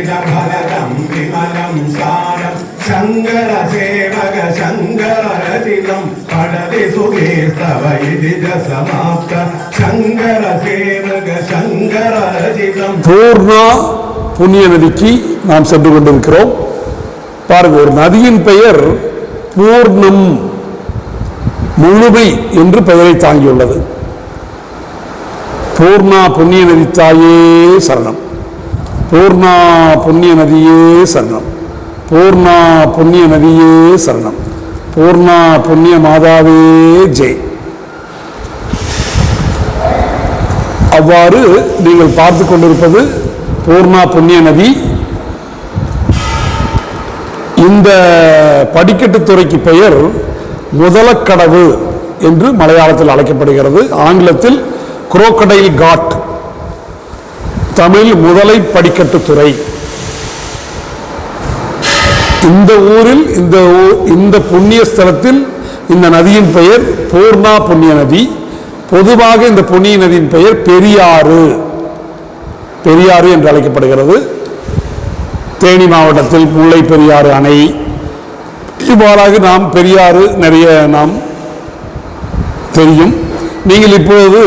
फलदं विमलं सारं शङ्कर सेवक शङ्कर रचितं पठति सुखेस्तव इति च समाप्त शङ्कर सेवक शङ्कर रचितं பூர்ணா புண்ணிய நதிக்கு நாம் சென்று கொண்டிருக்கிறோம். பாருங்க, ஒரு நதியின் பெயர் பூர்ணம், முழுமை என்று பெயரை தாங்கியுள்ளது. பூர்ணா புண்ணிய நதி தாயே சரணம், பூர்ணா புண்ணிய நதியே சரணம், பூர்ணா புண்ணிய நதியே சரணம், பூர்ணா புண்ணிய மாதாவே ஜெய். அவ்வாறு நீங்கள் பார்த்து கொண்டிருப்பது பூர்ணா புண்ணிய நதி. இந்த படிக்கட்டு துறைக்கு பெயர் முதலக்கடவு என்று மலையாளத்தில் அழைக்கப்படுகிறது. ஆங்கிலத்தில் குரோக்கடைல் காட், தமிழ் முதலை படிக்கட்டு துறை. இந்த ஊரில் இந்த புண்ணிய ஸ்தலத்தில் இந்த நதியின் பெயர் பூர்ணா புண்ணிய நதி. பொதுவாக இந்த புண்ணிய நதியின் பெயர் பெரியாறு, பெரியாறு என்று அழைக்கப்படுகிறது. தேனி மாவட்டத்தில் முல்லை பெரியாறு அணை, இவ்வாறாக நாம் பெரியாறு நிறைய நாம் தெரியும். நீங்கள் இப்பொழுது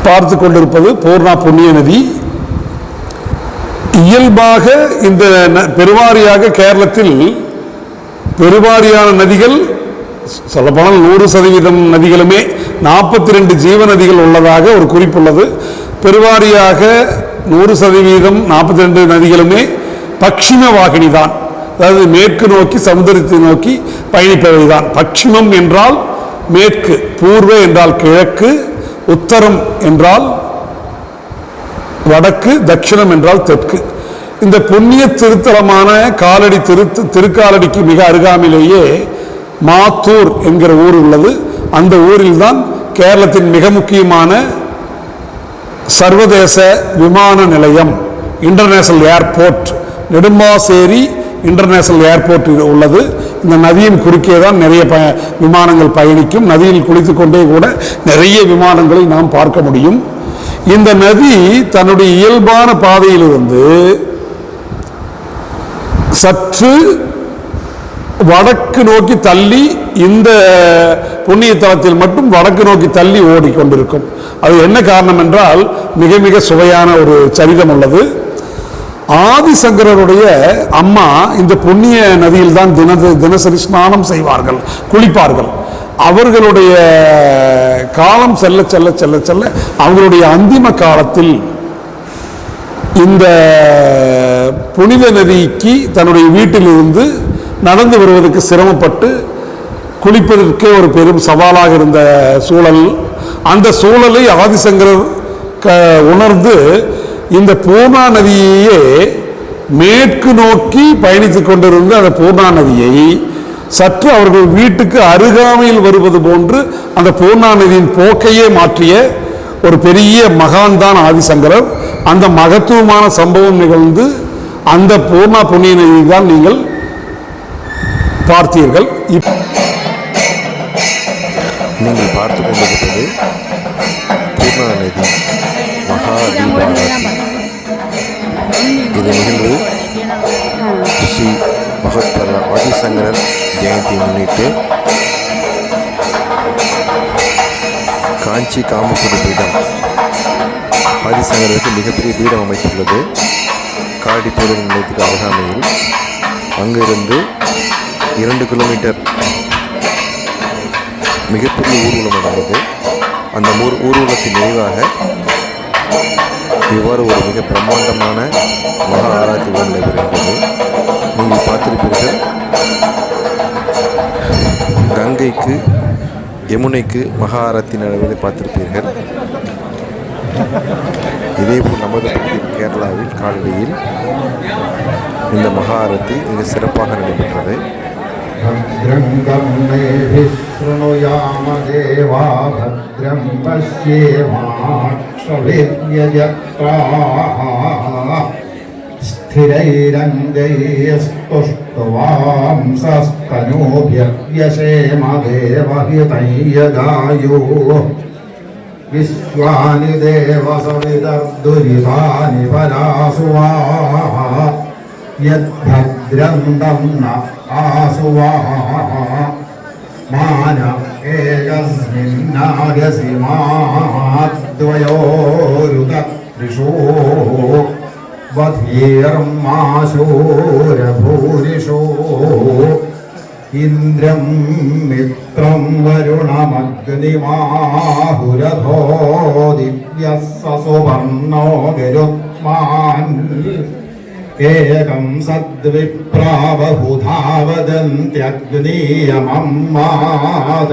பார்த்து கொண்டிருப்பது பூர்ணா புண்ணிய நதி. இயல்பாக இந்த பெருவாரியாக கேரளத்தில் பெருவாரியான நதிகள் சொல்லப்போனால் 100% நதிகளுமே 42 ஜீவ நதிகள் உள்ளதாக ஒரு குறிப்புள்ளது. பெருவாரியாக 100% 42 நதிகளுமே பশ্চিம வாகினி தான், அதாவது மேற்கு நோக்கி சமுத்திரத்தை நோக்கி பயணிப்பவை தான். பশ্চিமம் என்றால் மேற்கு, பூர்வ என்றால் கிழக்கு, உத்தரம் என்றால் வடக்கு, தட்சிணம் என்றால் தெற்கு. இந்த புண்ணிய திருத்தலமான காலடி திருக்காலடிக்கு மிக அருகாமையிலேயே மாத்தூர் என்கிற ஊர் உள்ளது. அந்த ஊரில் தான் கேரளத்தின் மிக முக்கியமான சர்வதேச விமான நிலையம், இன்டர்நேஷனல் ஏர்போர்ட், நெடும்பாசேரி இன்டர்நேஷனல் ஏர்போர்ட் உள்ளது. இந்த நதியின் குறுக்கே தான் நிறைய விமானங்கள் பயணிக்கும். நதியில் குளித்து கொண்டே கூட நிறைய விமானங்களை நாம் பார்க்க முடியும். இந்த நதி தன்னுடைய இயல்பான பாதையிலிருந்து சற்று வடக்கு நோக்கி தள்ளி, இந்த புண்ணிய தலத்தில் மட்டும் வடக்கு நோக்கி தள்ளி ஓடிக்கொண்டிருக்கும். அது என்ன காரணம் என்றால், மிக மிக சுவையான ஒரு சரிதம் உள்ளது. ஆதிசங்கரருடைய அம்மா இந்த புண்ணிய நதியில் தான் தினசரி ஸ்நானம் செய்வார்கள், குளிப்பார்கள். அவர்களுடைய காலம் செல்ல செல்ல செல்ல செல்ல அவங்களுடைய அந்திம காலத்தில் இந்த புனித நதிக்கு தன்னுடைய வீட்டிலிருந்து நடந்து வருவதற்கு சிரமப்பட்டு குளிப்பதற்கே ஒரு பெரும் சவாலாக இருந்த சூழல். அந்த சூழலை ஆதிசங்கரர் உணர்ந்து இந்த பூர்ணா நதியையே மேற்கு நோக்கி பயணித்துக் கொண்டிருந்த அந்த பூர்ணா நதியை சற்று அவர்கள் வீட்டுக்கு அருகாமையில் வருவது போன்று அந்த பூர்ணா நதியின் போக்கையே மாற்றிய ஒரு பெரிய மகான் தான் ஆதிசங்கரர். அந்த மகத்துவமான சம்பவம் நிகழ்ந்து அந்த பூர்ணா புண்ணிய நதியை தான் நீங்கள் பார்த்தீர்கள். நீங்கள் பார்த்து கொண்டிருப்பது பூர்ணா நதி மகா தீபாவளி. இது நிகழ்வு ஸ்ரீ பகவத்பர ஆதிசங்கரர் ஜெயந்தியை முன்னிட்டு காஞ்சி காமக்குடி பீடம் ஆதிசங்கருக்கு மிகப்பெரிய பீடம் அமைத்துள்ளது. காடி பேருந்து நிலையத்துக்கு அருகாமையில் அங்கிருந்து 2 கிலோமீட்டர் மிகப்பெரிய ஊர்வலம் நடந்தது. அந்த ஊர்வலத்தின் நிறைவாக இவ்வாறு ஒரு மிக பிரம்மாண்டமான மகா ஆராய்ச்சி நடைபெறுகின்றது. நீங்கள் பார்த்திருப்பீர்கள், கங்கைக்கு யமுனைக்கு மகா ஆராய்ச்சி நடைபெறுவதை பார்த்திருப்பீர்கள். இதேபோல் நமது பகுதியில் கேரளாவில் காலடியில் இந்த மகா ஆரத்தி மிக சிறப்பாக நடைபெற்றது. भद्रं कर्णेभिः शृणुयाम देवा भद्रं पश्येमाक्षभिर्यजत्राः स्थिरैरङ्गैस्तुष्ट्वांसस्तनूभ्यव्यशेम देवहितं यदायुः വിശ്വാനി ദേവസവിതർദുരിതാനി പരാസുവാ യദ്ഭദ്രം തന്ന ആസുവാ മാന ഏകസ്മിന്നാഗസി മാദ്വയോരുതൃഷോ വധീർമാശൂരഭൂരിഷോ ഇന്ദ്രം മിത്രം വരുണമഗ്നിമാഹുരഥോ ദിവ്യസുവർണോ ഗരുത്മാൻ ഏകം സദ്വിപ്രാവഹുധാവദന്ത്യഗ്നീയമം മാതരിശ്വാനമാഹോ.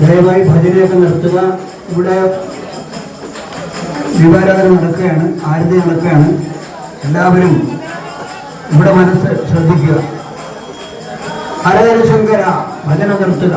ദയവായി ഭജനയൊക്കെ നിർത്തുക. ഇവിടെ ദീപാരാധന നടക്കുകയാണ്, ആരതി നടക്കുകയാണ്. എല്ലാവരും ഇവിടെ മനസ്സ് ശ്രദ്ധിക്കുക. ഹരഹര ശങ്കര ഭജന നിർത്തുക.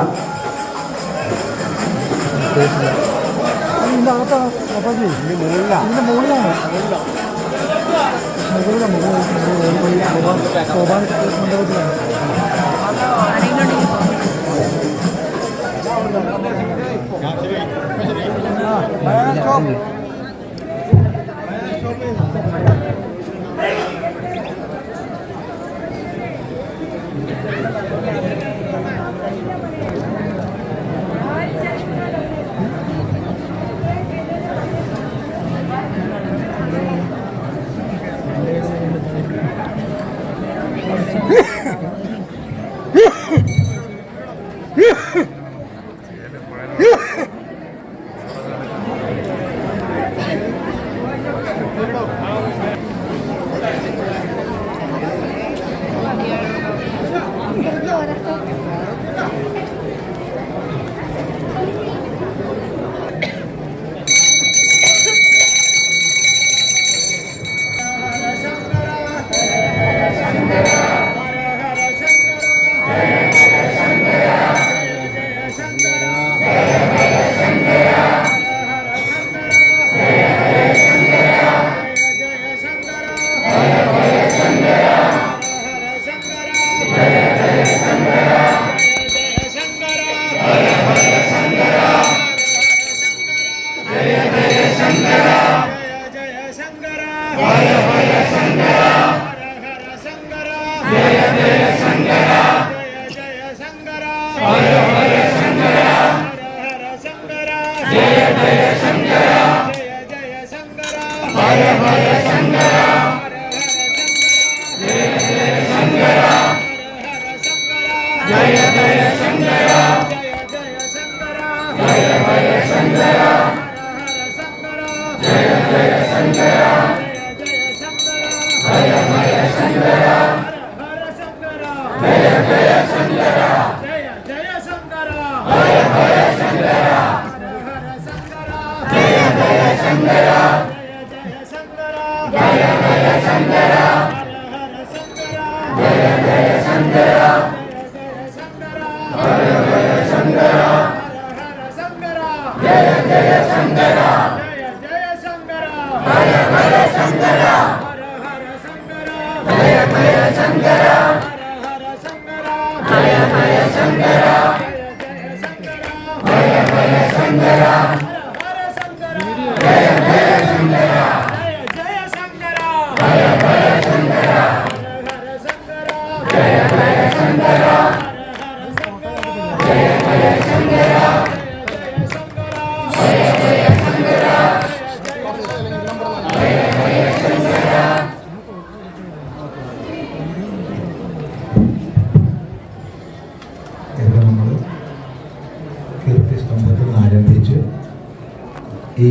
ഈ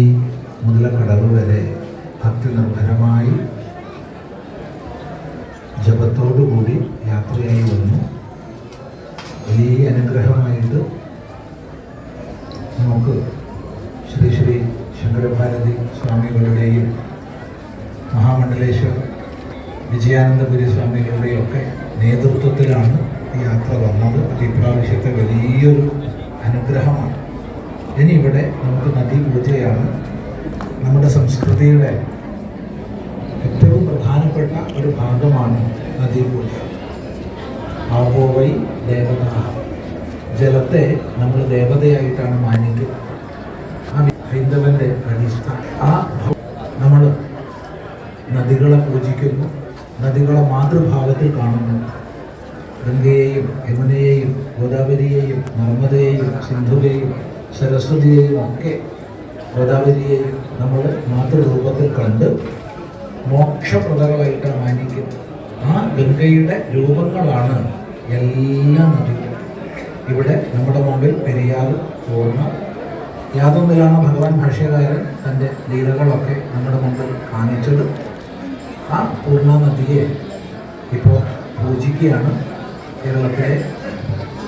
മുതലക്കടവ് വരെ ഭക്തി നിർഭരമായി ജപത്തോടുകൂടി യാത്രയായി വന്നു. വലിയ അനുഗ്രഹമായിട്ട് നമുക്ക് ശ്രീ ശ്രീ ശങ്കരഭാരതി സ്വാമികളുടെയും മഹാമണ്ഡലേശ്വർ വിജയാനന്ദപുരി സ്വാമികളുടെയും ഒക്കെ നേതൃത്വത്തിലാണ് ഈ യാത്ര വന്നത്. അത് ഇപ്രാവശ്യത്തെ വലിയൊരു അനുഗ്രഹമാണ്. ഇനി ഇവിടെ നമുക്ക് നദീപൂജയാണ്. നമ്മുടെ സംസ്കൃതിയുടെ ഏറ്റവും പ്രധാനപ്പെട്ട ഒരു ഭാഗമാണ് നദീപൂജ. ആവോവൈ ദേവത, ജലത്തെ നമ്മൾ ദേവതയായിട്ടാണ് മാനിക്കുന്നത്. ആ ഹൈന്ദവന്റെ പ്രതിഷ്ഠ. ആ നമ്മൾ നദികളെ പൂജിക്കുന്നു, നദികളെ മാതൃഭാവത്തിൽ കാണുന്നു. ഗംഗയെയും യമുനയെയും ഗോദാവരിയെയും നർമ്മദയെയും സിന്ധുവിനെയും സരസ്വതിയെയും ഒക്കെ ഗോദാവരിയെയും നമ്മൾ മാതൃരൂപത്തിൽ കണ്ട് മോക്ഷപ്രദങ്ങളായിട്ടാണ് മാനിക്കുന്നത്. ആ ഗംഗയുടെ രൂപങ്ങളാണ് എല്ലാ നദികളും. ഇവിടെ നമ്മുടെ മുമ്പിൽ പെരിയാർ, പൂർണ്ണ, യാതൊന്നിലാണ് ഭഗവാൻ ഭാഷ്യകാരൻ തൻ്റെ ലീലകളൊക്കെ നമ്മുടെ മുമ്പിൽ കാണിച്ചത്. ആ പൂർണ്ണ നദിയെ ഇപ്പോൾ പൂജിക്കുകയാണ്. കേരളത്തിലെ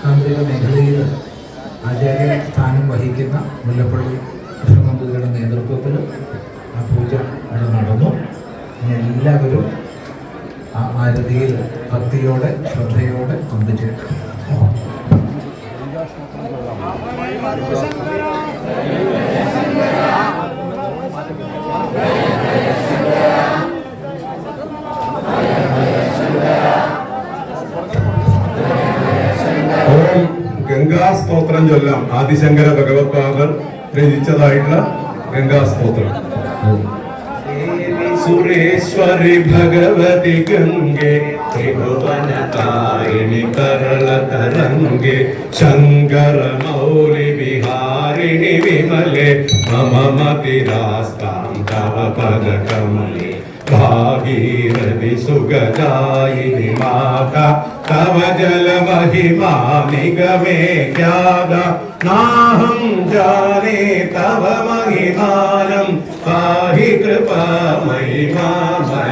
താന്ത്രിക മേഖലയിൽ ആചാര്യ സ്ഥാനം വഹിക്കുന്ന മുല്ലപ്പള്ളി കൃഷ്ണനമ്പൂതിരിയുടെ നേതൃത്വത്തിൽ ആ പൂജ ഇവിടെ നടന്നു. ഇനി എല്ലാവരും ആ ആരതിയിൽ ഭക്തിയോടെ ശ്രദ്ധയോടെ പങ്കുചേരും. ഗംഗാസ്തോത്രം ചൊല്ലാം. ആദിശങ്കര ഭഗവത്പാദർ രചിച്ചതായിട്ടുള്ള ഗംഗാസ്തോത്രം. സുരേശ്വരി ഭഗവതി ഗംഗേ ത്രിഭുവനതാരിണി കരള തരംഗേ ശങ്കര മൗലി വിഹാരിണി വിമലേ മമ മതിരാസ്താം തവ പദ കമലേ ഭാഗീരഥി സുഗതായിനി മാതാ തവ ജല മഹിമാ നിഗമേ ജ്ഞാത നാഹം ജാനേ തവ മഹിമാനം പാഹി കൃപാ മഹിമാജ്ഞാനം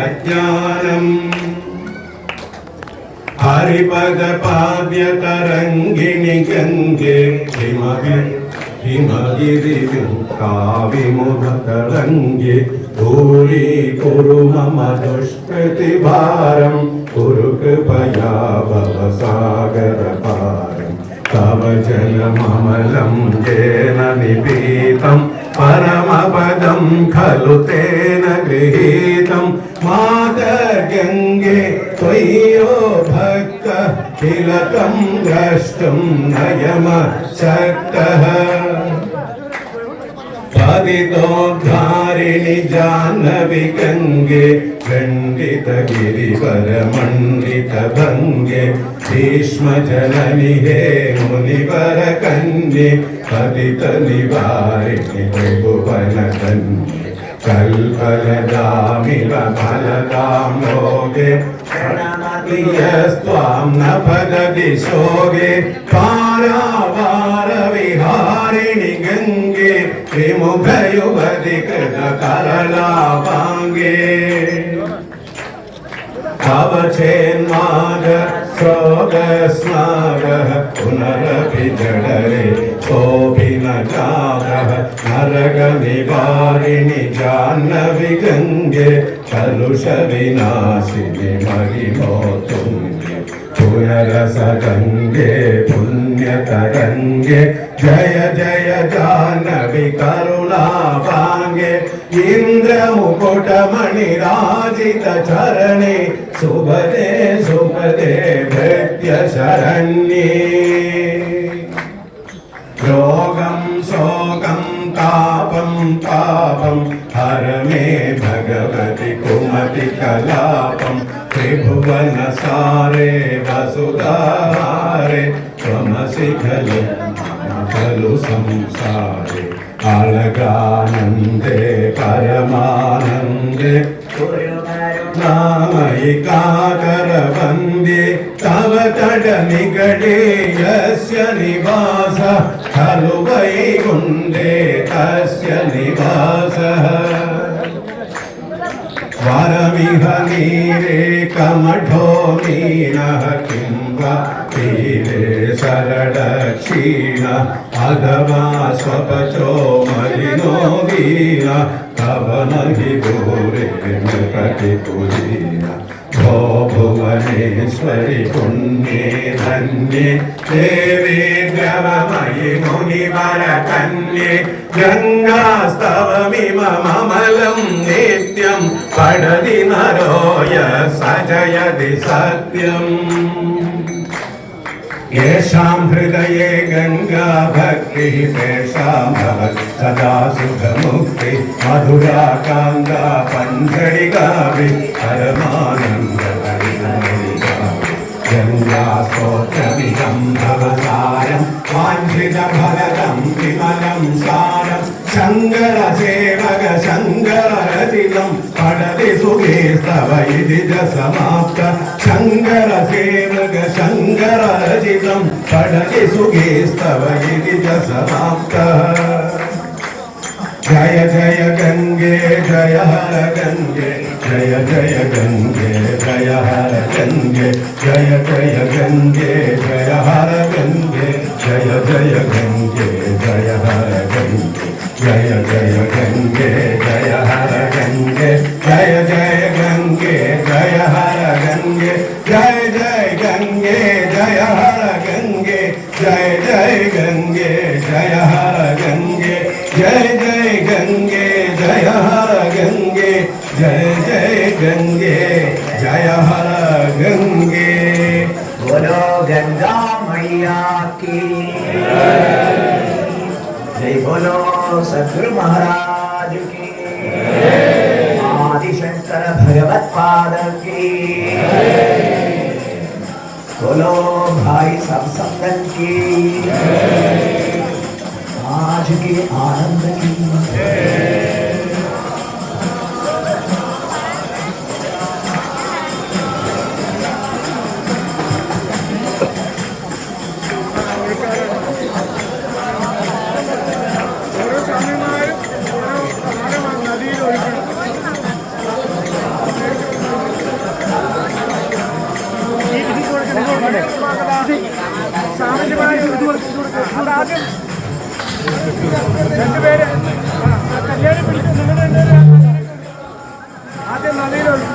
ഹരിപദ പാദ്യ തരംഗിണി ഗംഗേ ഹിമഗിരി കാവിമുഖ തരംഗേ ഭൂരി കുരു മമ ദുഷ്കൃതി ഭാരം കുരു കൃപയാ ഭവസാഗര പാരം തവ ജലമമലം തേന നിപീതം പരമപദം ഖലു തേന ഗൃഹീതം മാതർഗംഗേ ത്വയ്യോ ഭക്ത കിലകം ദ്രഷ്ടും നയമ ശക്തഃ പതിതോദ്ധാരിണി ജാഹ്നവി ഗംഗേ ഖണ്ഡിത ഗിരിവര മണ്ഡിത ഭംഗേ ഭീഷ്മജനനി ഹേ മുനിവര കന്യേ പതിത നിവാരിണി ത്രിഭുവന കന്യേ കൽപലദാമിവ ഫലദാം ലോകേ പ്രണമതിയസ്ത്വാം ന ഭജതി ശോകേ പാരാവാര വിഹാരിണി ഗംഗേ ത്രിമുഖയുവതി കൃത കരളാവാംഗേ അവചേന്മാഗ ശ്രോകസ്നാഗഃ പുനരപി ജഡരേ സോഭിന ജാഗഃ നരക നിവാരിണി ജാഹ്നവി ഗംഗേ കലുഷ വിനാശിനി മഹിമോത്തുംഗേ പുനരസ ഗംഗേ പുണ്യതരംഗേ ജയ ജയ ജാഹ്നവി കരുണാഭാംഗേ ഇന്ദ്രമുകുടമണിരാജിത ചരണേ സുഭദേ സുഭദേ ഭൃത്യ ശരണ്യേ രോഗം ശോകം താപം പാപം ഹരമേ ഭഗവതി കുമതി കലാപം ത്രിഭുവന സാരേ വസുധാരേ ത്വമസി ഖലു ഖലു സംസാരേ അളകാനന്ദേ പരമാനന്ദേ നാമയികാകരവന്ദ്യേ തവ തട നിഗടേ യസ്യ നിവാസ ഖലു വൈകുണ്ഠേ തസ്യ നിവാസഃ വരമേ मिह नीरे कमठो मीनः किं वा तीरे शरदक्षिण अगमा स्वपचो मलिनो दीन तव नहि दूरे प्रतिपुरीन भो भुवनेश्वरि पुण्ये धन्ये देवी द्रवमयि मुनिवरकन्ये गङ्गास्तवमिममलं नित्यं पठति नरो यः सजयति सत्यम् येषां हृदये गङ्गा भक्तिः तेषां भवति सदा सुखमुक्ति मधुरा कान्दा पञ्चरिकाभि परमानन्दभरितमरिकाभि गङ्गास्तोत्रमिदं भवसारं वाञ्छितफलदं विमलं सारं शङ्करसेवक शङ्कररचितं पठति सुखेस्तव इति च समाप्त शङ्करसेवक शङ्कररचितं पठति सुखेस्तव इति च समाप्तः जय जय गंगे जय हर गंगे जय जय गंगे जय हर गंगे जय जय गंगे जय हर गंगे जय जय गंगे जय हर गंगे जय जय गंगे जय हर गंगे जय जय गंगे जय हर गंगे जय जय गंगे जय हर गंगे जय जय गंगे जय हर गंगे जय जय गंगे जय हर गंगे जय जय गंगे जय हर गंगे बोलो गंगा मैया की जय बोलो सद्गुरु महाराज की आदिशंकर भगवत पाद की बोलो भाई सब संगत की आज के आनंद की രണ്ടുപേര് കല്യാണം പിടിക്കുന്നുണ്ട് ആദ്യം നദിയിലുണ്ട്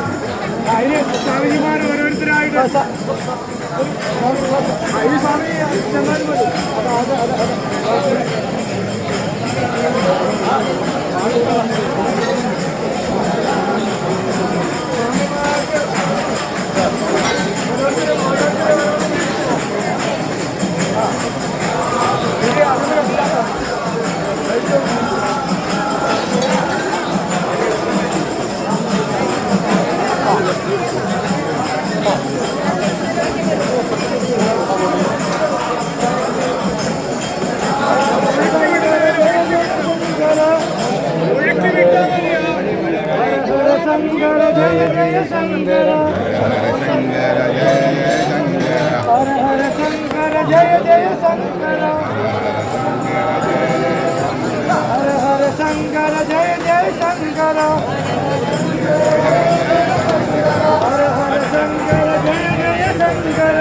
അതിന് സ്വാമിജിമാർ ഓരോരുത്തരായിട്ട് അതിന് സ്വാമി ചെന്നാലും മതി शंकर जय जय शंकर हर हर शंकर जय जय शंकर हर हर शंकर जय जय शंकर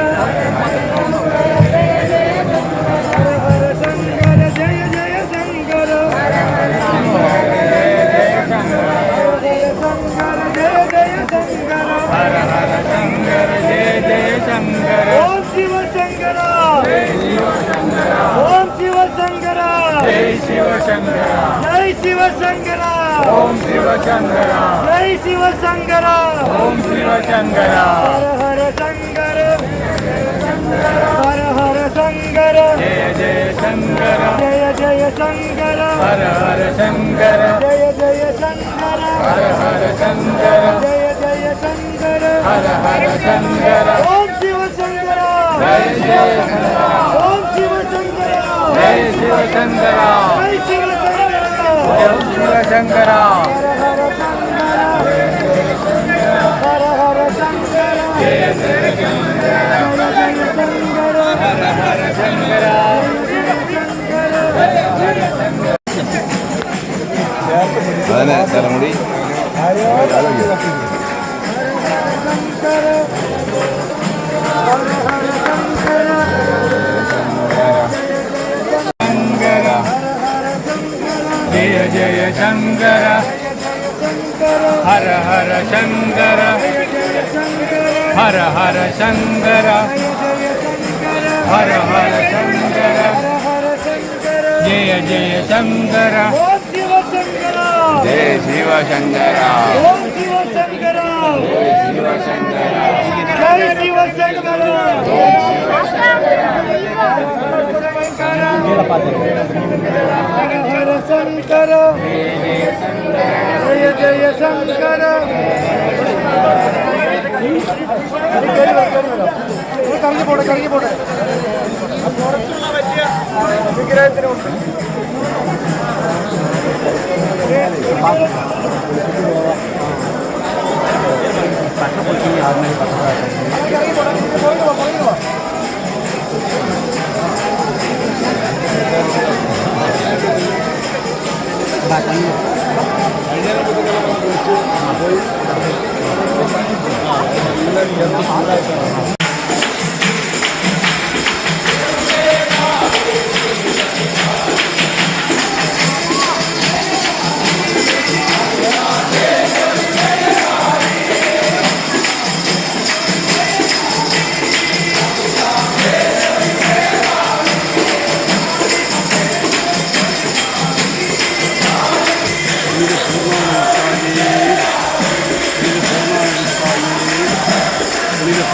हर हर शंकर जय जय शंकर हर हर शंकर जय जय शंकर ओम शिव शंकर ओम शिव शंकर जय शिव शंकर जय शिव शंकर ओम शिव शंकर जय शिव शंकर ओम शिव शंकर हर हर शंकर हर हर शंकर जय जय शंकर जय जय शंकर हर हर शंकर जय जय शंकर हर हर शंकर जय जय शंकर हर हर शंकर ओम शिव शंकर जय शिव शंकर ओम शिव शंकर जय शिव शंकर जय शिव शंकर ओम शिव शंकर हर हर शंकर जय जय शंकर हर हर शंकर അതന്നെ തലമുടി जय जय शंकर हर हर शंकर हर हर शंकर हर हर शंकर जय जय शंकर जय शिव शंकर शिव शंकर शिव शंकर जय शिव शंकर हर शंकर जय जय शंकर കറങ്ങി പോട്ടെ വിഗ്രഹത്തിനുണ്ട്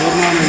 പൂർണ്ണ